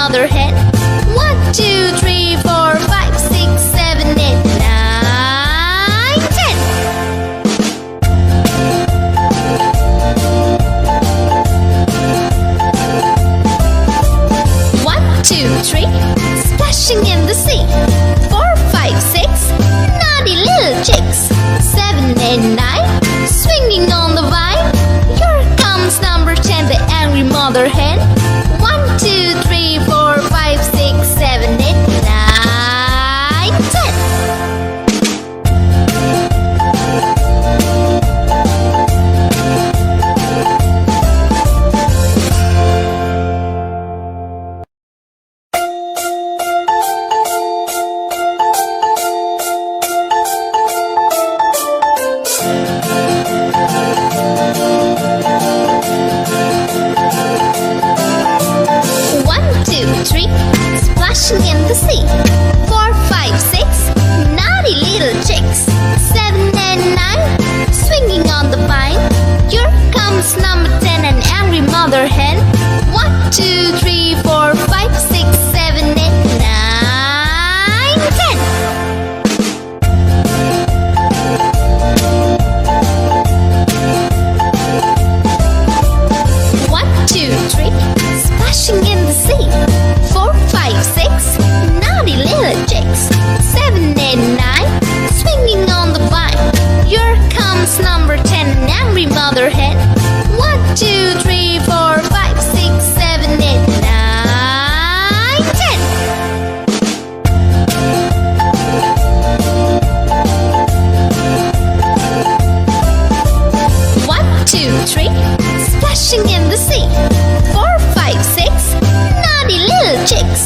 mother hen. 1, 2, 3, 4, 5, 6, 7, 8, 9, 10. 1, 2, 3, splashing in the sea. 4, 5, 6, naughty little chicks. 7, 8, 9, swinging on the vine. Here comes number 10, the angry mother hen. 1, 2, 3, 4, 5, 6, 7, 8, 9, 10. 1, 2, 3, splashing in the sea. 4, 5, 6, naughty little chicks. 7, 8, 9, swinging on the vine. Here comes number 10, an angry mother hen. 1, 2, 3, 4, 5, 6, 7, 8, 9, 10. 1, 2, 3, splashing in the sea. 4, 5, 6, naughty little chicks. 7, 8, 9, swinging on the vine. Here comes number 10, an angry mother hen. 1, 2, 3, 4, 5, 6, 7, 8, 9, 10. 1, 2, 3, splashing in the sea. 4, 5, 6, naughty little chicks.